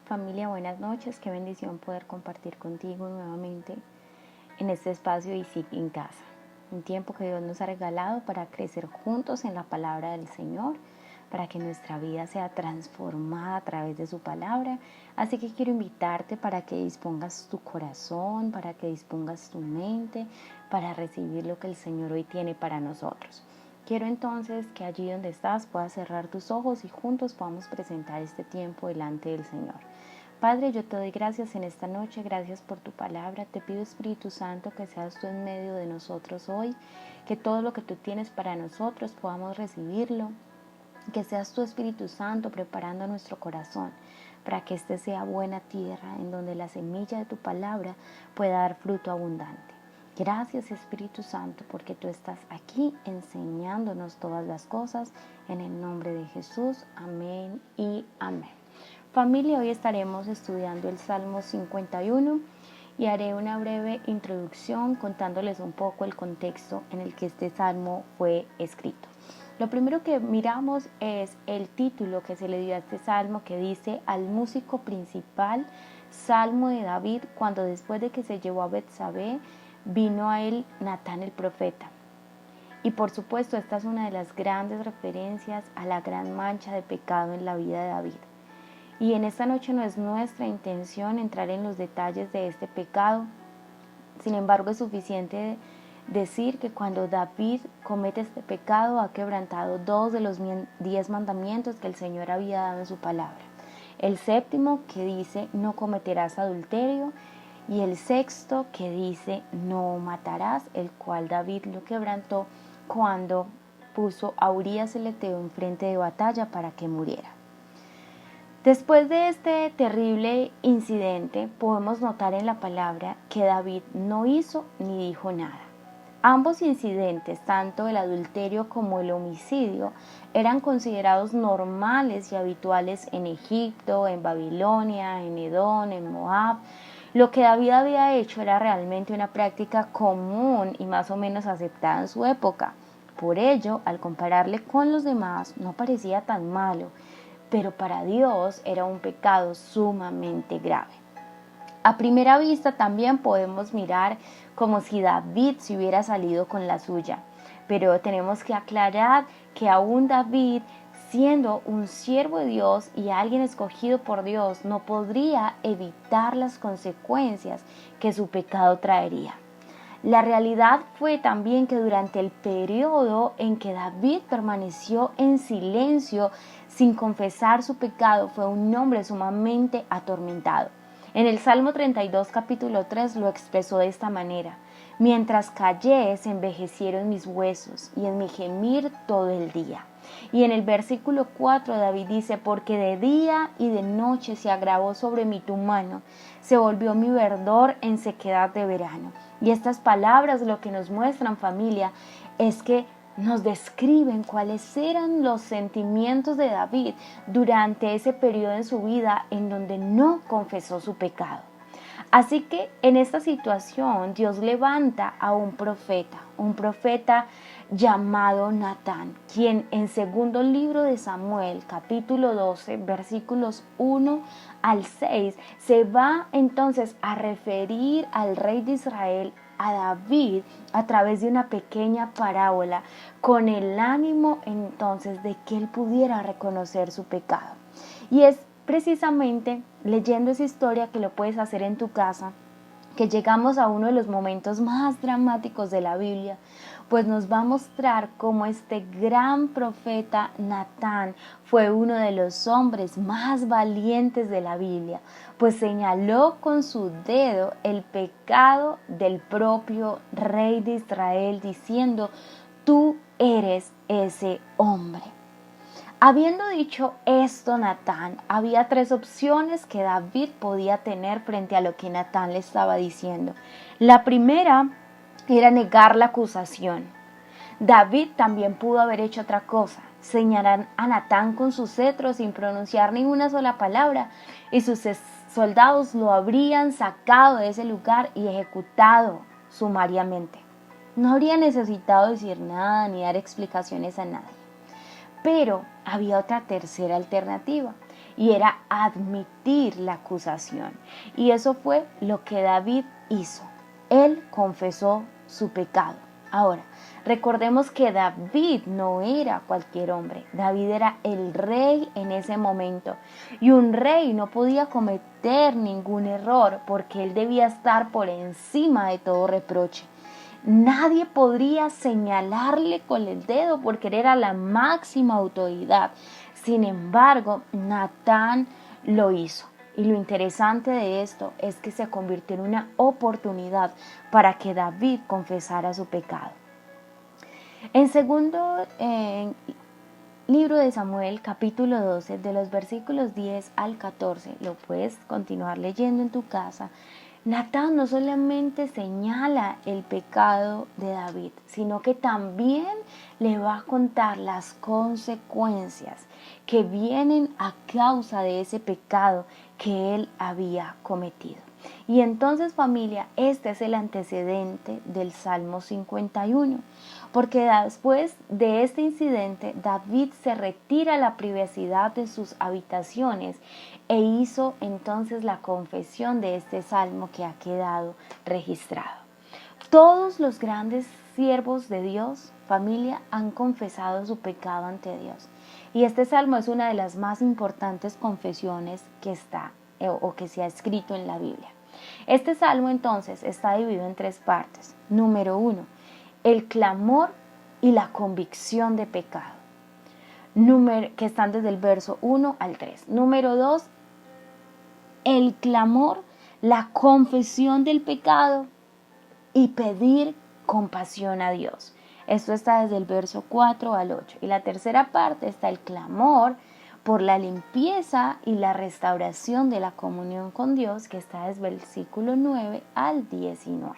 Familia, buenas noches. Qué bendición poder compartir contigo nuevamente en este espacio y sí en casa. Un tiempo que Dios nos ha regalado para crecer juntos en la palabra del Señor, para que nuestra vida sea transformada a través de su palabra. Así que quiero invitarte para que dispongas tu corazón, para que dispongas tu mente, para recibir lo que el Señor hoy tiene para nosotros. Quiero entonces que allí donde estás puedas cerrar tus ojos y juntos podamos presentar este tiempo delante del Señor. Padre, yo te doy gracias en esta noche, gracias por tu palabra. Te pido, Espíritu Santo, que seas tú en medio de nosotros hoy, que todo lo que tú tienes para nosotros podamos recibirlo, que seas tu Espíritu Santo preparando nuestro corazón para que este sea buena tierra en donde la semilla de tu palabra pueda dar fruto abundante. Gracias, Espíritu Santo, porque tú estás aquí enseñándonos todas las cosas. En el nombre de Jesús, amén y amén. Familia, hoy estaremos estudiando el Salmo 51 y haré una breve introducción contándoles un poco el contexto en el que este salmo fue escrito. Lo primero que miramos es el título que se le dio a este salmo, que dice: al músico principal, Salmo de David, cuando después de que se llevó a Betsabé, vino a él Natán el profeta. Y por supuesto, esta es una de las grandes referencias a la gran mancha de pecado en la vida de David. Y en esta noche no es nuestra intención entrar en los detalles de este pecado. Sin embargo, es suficiente decir que cuando David comete este pecado ha quebrantado 2 de los 10 mandamientos que el Señor había dado en su palabra. El séptimo, que dice: no cometerás adulterio, y el sexto, que dice: no matarás, el cual David lo quebrantó cuando puso a Urías el heteo en frente de batalla para que muriera. Después de este terrible incidente, podemos notar en la palabra que David no hizo ni dijo nada. Ambos incidentes, tanto el adulterio como el homicidio, eran considerados normales y habituales en Egipto, en Babilonia, en Edom, en Moab. Lo que David había hecho era realmente una práctica común y más o menos aceptada en su época. Por ello, al compararle con los demás, no parecía tan malo, pero para Dios era un pecado sumamente grave. A primera vista también podemos mirar como si David se hubiera salido con la suya, pero tenemos que aclarar que aún David, siendo un siervo de Dios y alguien escogido por Dios, no podría evitar las consecuencias que su pecado traería. La realidad fue también que durante el periodo en que David permaneció en silencio sin confesar su pecado, fue un hombre sumamente atormentado. En el Salmo 32, capítulo 3, lo expresó de esta manera: mientras callé, se envejecieron mis huesos, y en mi gemir todo el día. Y en el versículo 4, David dice: porque de día y de noche se agravó sobre mí tu mano, se volvió mi verdor en sequedad de verano. Y estas palabras lo que nos muestran, familia, es que nos describen cuáles eran los sentimientos de David durante ese periodo en su vida en donde no confesó su pecado. Así que en esta situación Dios levanta a un profeta llamado Natán, quien en segundo libro de Samuel, capítulo 12, versículos 1 al 6, se va entonces a referir al rey de Israel, a David, a través de una pequeña parábola, con el ánimo entonces de que él pudiera reconocer su pecado. Y es precisamente leyendo esa historia, que lo puedes hacer en tu casa, que llegamos a uno de los momentos más dramáticos de la Biblia, pues nos va a mostrar cómo este gran profeta Natán fue uno de los hombres más valientes de la Biblia, pues señaló con su dedo el pecado del propio rey de Israel, diciendo: tú eres ese hombre. Habiendo dicho esto Natán, había 3 opciones que David podía tener frente a lo que Natán le estaba diciendo. La primera era negar la acusación. David también pudo haber hecho otra cosa: señalar a Natán con su cetro sin pronunciar ninguna sola palabra, y sus soldados lo habrían sacado de ese lugar y ejecutado sumariamente. No habría necesitado decir nada ni dar explicaciones a nadie. Pero había otra tercera alternativa, y era admitir la acusación. Y eso fue lo que David hizo. Él confesó su pecado. Ahora, recordemos que David no era cualquier hombre. David era el rey en ese momento. Y un rey no podía cometer ningún error porque él debía estar por encima de todo reproche. Nadie podría señalarle con el dedo porque él era la máxima autoridad. Sin embargo, Natán lo hizo. Y lo interesante de esto es que se convirtió en una oportunidad para que David confesara su pecado. En segundo libro de Samuel, capítulo 12, de los versículos 10 al 14, lo puedes continuar leyendo en tu casa. Natán no solamente señala el pecado de David, sino que también le va a contar las consecuencias que vienen a causa de ese pecado que él había cometido. Y entonces, familia, este es el antecedente del Salmo 51, porque después de este incidente, David se retira a la privacidad de sus habitaciones e hizo entonces la confesión de este salmo que ha quedado registrado. Todos los grandes siervos de Dios, familia, han confesado su pecado ante Dios. Y este salmo es una de las más importantes confesiones que está o que se ha escrito en la Biblia. Este salmo entonces está dividido en tres partes. Número 1, el clamor y la convicción de pecado, que están desde el verso 1 al 3. Número 2, el clamor, la confesión del pecado y pedir compasión a Dios. Esto está desde el verso 4 al 8. Y la tercera parte está el clamor por la limpieza y la restauración de la comunión con Dios, que está desde el versículo 9 al 19.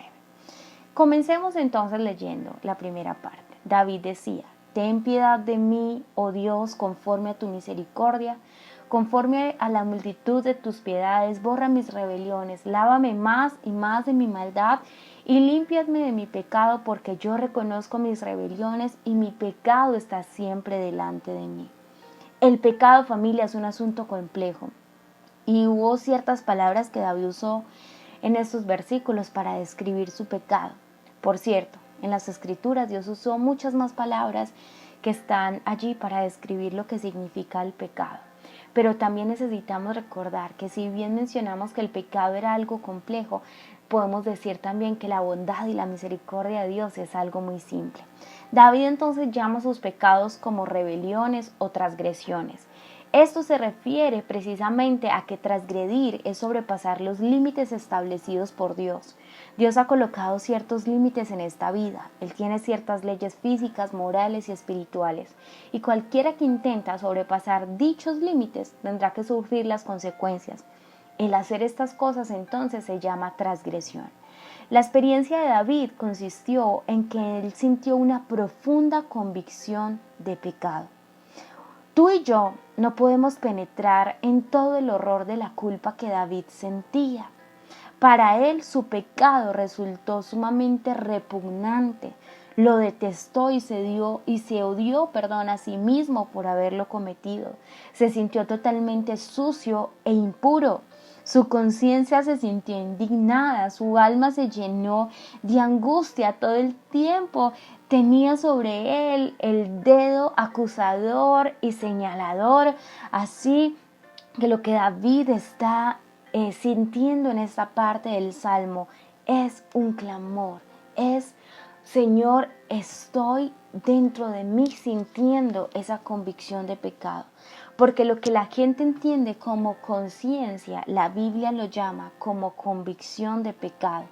Comencemos entonces leyendo la primera parte. David decía: ten piedad de mí, oh Dios, conforme a tu misericordia, conforme a la multitud de tus piedades, borra mis rebeliones, lávame más y más de mi maldad y límpiame de mi pecado, porque yo reconozco mis rebeliones y mi pecado está siempre delante de mí. El pecado, familia, es un asunto complejo y hubo ciertas palabras que David usó en estos versículos para describir su pecado. Por cierto, en las Escrituras Dios usó muchas más palabras que están allí para describir lo que significa el pecado. Pero también necesitamos recordar que si bien mencionamos que el pecado era algo complejo, podemos decir también que la bondad y la misericordia de Dios es algo muy simple. David entonces llama sus pecados como rebeliones o transgresiones. Esto se refiere precisamente a que transgredir es sobrepasar los límites establecidos por Dios. Dios ha colocado ciertos límites en esta vida. Él tiene ciertas leyes físicas, morales y espirituales. Y cualquiera que intenta sobrepasar dichos límites tendrá que sufrir las consecuencias. El hacer estas cosas entonces se llama transgresión. La experiencia de David consistió en que él sintió una profunda convicción de pecado. Tú y yo no podemos penetrar en todo el horror de la culpa que David sentía. Para él su pecado resultó sumamente repugnante. Lo detestó y se odió a sí mismo por haberlo cometido. Se sintió totalmente sucio e impuro. Su conciencia se sintió indignada, su alma se llenó de angustia todo el tiempo. Tenía sobre él el dedo acusador y señalador. Así que lo que David está sintiendo en esta parte del Salmo es un clamor, es: Señor, estoy dentro de mí sintiendo esa convicción de pecado. Porque lo que la gente entiende como conciencia, la Biblia lo llama como convicción de pecado.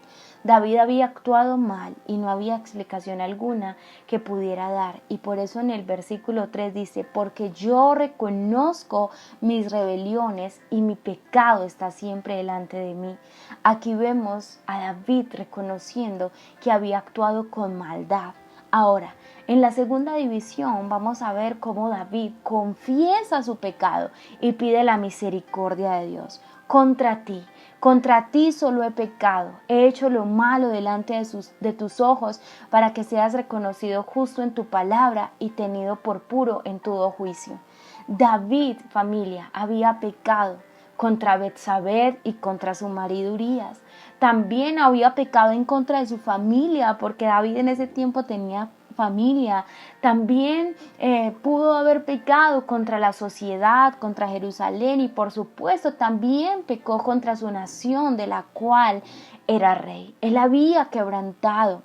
David había actuado mal y no había explicación alguna que pudiera dar. Y por eso en el versículo 3 dice: porque yo reconozco mis rebeliones y mi pecado está siempre delante de mí. Aquí vemos a David reconociendo que había actuado con maldad. Ahora, en la segunda división vamos a ver cómo David confiesa su pecado y pide la misericordia de Dios. Contra ti solo he pecado, he hecho lo malo delante de tus ojos, para que seas reconocido justo en tu palabra y tenido por puro en todo juicio. David, familia, había pecado contra Betsabé y contra su marido Urías. También había pecado en contra de su familia, porque David en ese tiempo tenía familia. También pudo haber pecado contra la sociedad, contra Jerusalén, y por supuesto también pecó contra su nación, de la cual era rey. Él había quebrantado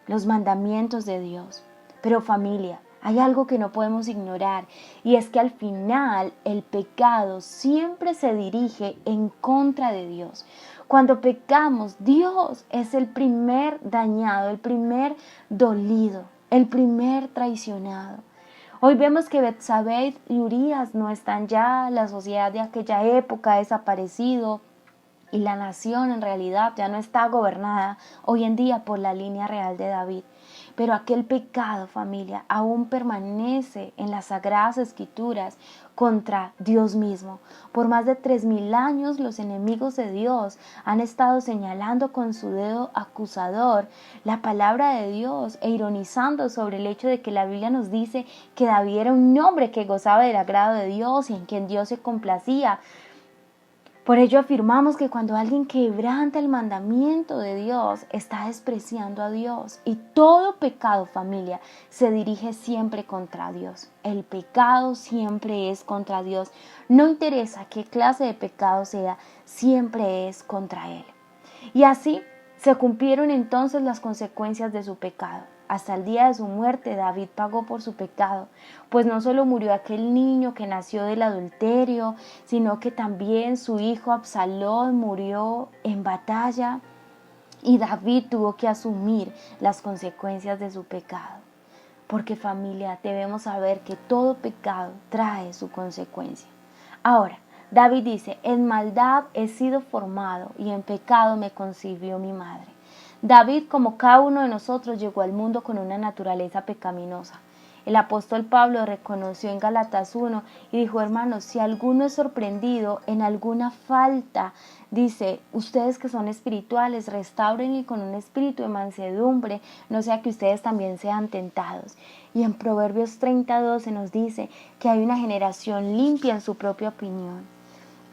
los mandamientos de Dios. Pero familia, hay algo que no podemos ignorar, y es que al final el pecado siempre se dirige en contra de Dios. Cuando pecamos, Dios es el primer dañado, el primer dolido, el primer traicionado. Hoy vemos que Betsabé y Urías no están ya, la sociedad de aquella época ha desaparecido y la nación en realidad ya no está gobernada hoy en día por la línea real de David. Pero aquel pecado, familia, aún permanece en las Sagradas Escrituras contra Dios mismo. Por más de 3000 años los enemigos de Dios han estado señalando con su dedo acusador la palabra de Dios e ironizando sobre el hecho de que la Biblia nos dice que David era un hombre que gozaba del agrado de Dios y en quien Dios se complacía. Por ello afirmamos que cuando alguien quebranta el mandamiento de Dios, está despreciando a Dios. Y todo pecado, familia, se dirige siempre contra Dios. El pecado siempre es contra Dios. No interesa qué clase de pecado sea, siempre es contra Él. Y así se cumplieron entonces las consecuencias de su pecado. Hasta el día de su muerte David pagó por su pecado, pues no solo murió aquel niño que nació del adulterio, sino que también su hijo Absalón murió en batalla y David tuvo que asumir las consecuencias de su pecado. Porque familia, debemos saber que todo pecado trae su consecuencia. Ahora, David dice, en maldad he sido formado y en pecado me concibió mi madre. David, como cada uno de nosotros, llegó al mundo con una naturaleza pecaminosa. El apóstol Pablo reconoció en Gálatas 1 y dijo, hermanos, si alguno es sorprendido en alguna falta, dice, ustedes que son espirituales, restáurenle con un espíritu de mansedumbre, no sea que ustedes también sean tentados. Y en Proverbios 30:12 nos dice que hay una generación limpia en su propia opinión.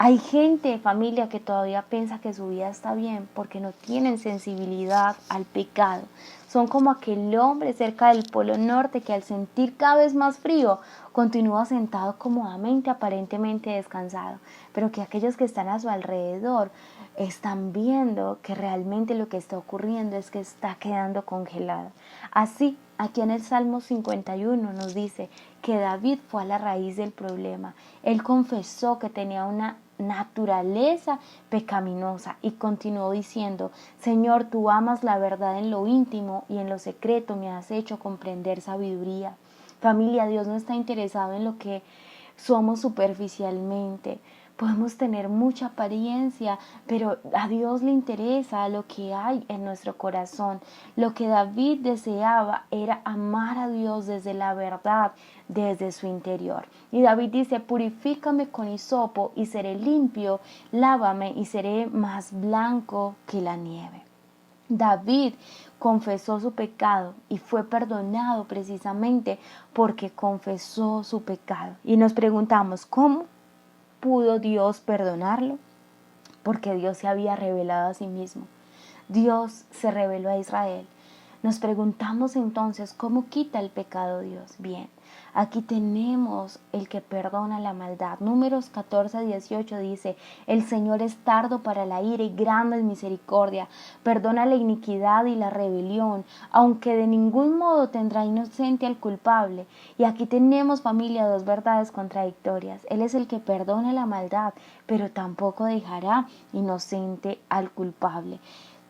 Hay gente, familia, que todavía piensa que su vida está bien porque no tienen sensibilidad al pecado. Son como aquel hombre cerca del Polo Norte que al sentir cada vez más frío continúa sentado cómodamente, aparentemente descansado, pero que aquellos que están a su alrededor están viendo que realmente lo que está ocurriendo es que está quedando congelado. Así, aquí en el Salmo 51 nos dice que David fue a la raíz del problema. Él confesó que tenía una naturaleza pecaminosa y continuó diciendo, Señor, tú amas la verdad en lo íntimo y en lo secreto me has hecho comprender sabiduría. Familia, Dios no está interesado en lo que somos superficialmente. Podemos tener mucha apariencia, pero a Dios le interesa lo que hay en nuestro corazón. Lo que David deseaba era amar a Dios desde la verdad, desde su interior. Y David dice, purifícame con hisopo y seré limpio, lávame y seré más blanco que la nieve. David confesó su pecado y fue perdonado precisamente porque confesó su pecado. Y nos preguntamos, ¿cómo pudo Dios perdonarlo? Porque Dios se había revelado a sí mismo. Dios se reveló a Israel. Nos preguntamos entonces, ¿cómo quita el pecado Dios? Bien, aquí tenemos el que perdona la maldad. Números 14:18 dice, el Señor es tardo para la ira y grande en misericordia, perdona la iniquidad y la rebelión, aunque de ningún modo tendrá inocente al culpable. Y aquí tenemos, familia, dos verdades contradictorias. Él es el que perdona la maldad, pero tampoco dejará inocente al culpable.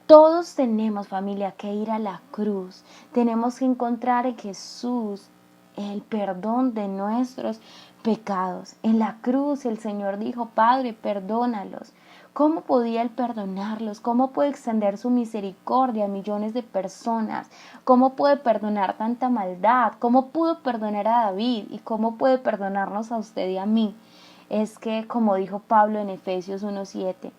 Todos tenemos, familia, que ir a la cruz. Tenemos que encontrar en Jesús el perdón de nuestros pecados. En la cruz el Señor dijo, Padre, perdónalos. ¿Cómo podía Él perdonarlos? ¿Cómo puede extender su misericordia a millones de personas? ¿Cómo puede perdonar tanta maldad? ¿Cómo pudo perdonar a David? ¿Y cómo puede perdonarnos a usted y a mí? Es que, como dijo Pablo en Efesios 1:7,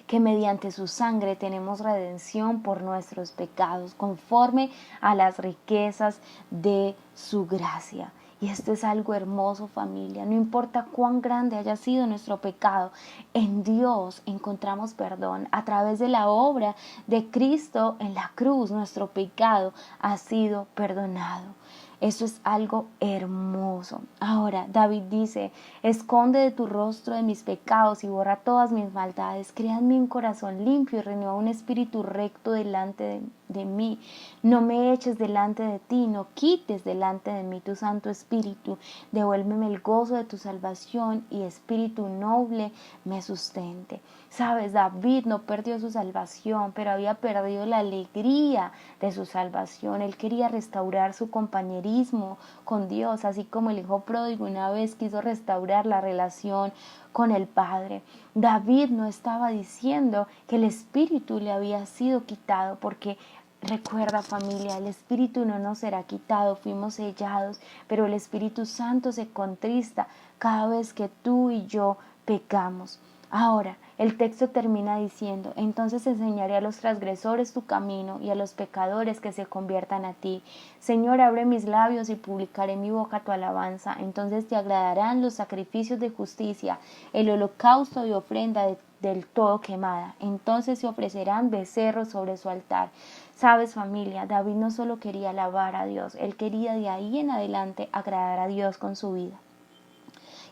que mediante su sangre tenemos redención por nuestros pecados, conforme a las riquezas de su gracia. Y esto es algo hermoso, familia. No importa cuán grande haya sido nuestro pecado, en Dios encontramos perdón. A través de la obra de Cristo en la cruz, nuestro pecado ha sido perdonado. Eso es algo hermoso. Ahora, David dice, esconde de tu rostro de mis pecados y borra todas mis maldades. Crea en mí un corazón limpio y renueva un espíritu recto delante de mí. No me eches delante de ti, no quites delante de mí tu Santo Espíritu. Devuélveme el gozo de tu salvación y espíritu noble me sustente. Sabes, David no perdió su salvación, pero había perdido la alegría de su salvación. Él quería restaurar su compañerismo con Dios, así como el hijo pródigo una vez quiso restaurar la relación con el Padre. David no estaba diciendo que el espíritu le había sido quitado, porque recuerda, familia, el Espíritu no nos será quitado, fuimos sellados, pero el Espíritu Santo se contrista cada vez que tú y yo pecamos. Ahora, el texto termina diciendo, entonces enseñaré a los transgresores tu camino y a los pecadores que se conviertan a ti. Señor, abre mis labios y publicaré en mi boca tu alabanza. Entonces te agradarán los sacrificios de justicia, el holocausto y ofrenda del todo quemada. Entonces se ofrecerán becerros sobre su altar. Sabes, familia, David no solo quería alabar a Dios, él quería de ahí en adelante agradar a Dios con su vida.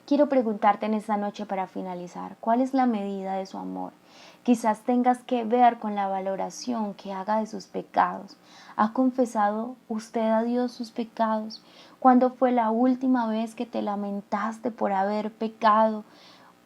Quiero preguntarte en esta noche para finalizar, ¿cuál es la medida de su amor? Quizás tengas que ver con la valoración que haga de sus pecados. ¿Ha confesado usted a Dios sus pecados? ¿Cuándo fue la última vez que te lamentaste por haber pecado?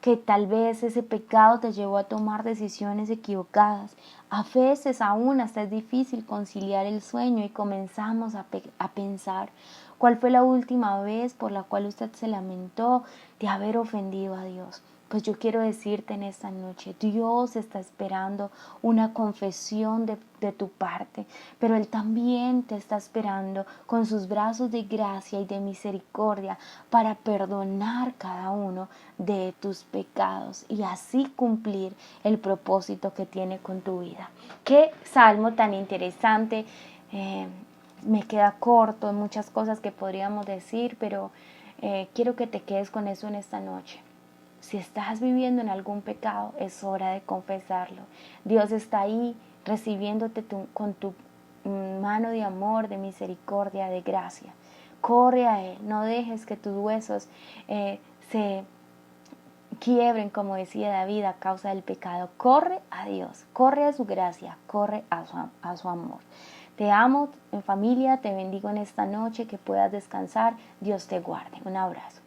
Que tal vez ese pecado te llevó a tomar decisiones equivocadas. A veces aún hasta es difícil conciliar el sueño y comenzamos a pensar, ¿cuál fue la última vez por la cual usted se lamentó de haber ofendido a Dios? Pues yo quiero decirte en esta noche, Dios está esperando una confesión de tu parte, pero Él también te está esperando con sus brazos de gracia y de misericordia para perdonar cada uno de tus pecados y así cumplir el propósito que tiene con tu vida. Qué salmo tan interesante. Me queda corto en muchas cosas que podríamos decir, pero quiero que te quedes con eso en esta noche. Si estás viviendo en algún pecado, es hora de confesarlo. Dios está ahí recibiéndote con tu mano de amor, de misericordia, de gracia. Corre a Él, no dejes que tus huesos se quiebren, como decía David, a causa del pecado. Corre a Dios, corre a su gracia, corre a su amor. Te amo, en familia, te bendigo en esta noche, que puedas descansar. Dios te guarde. Un abrazo.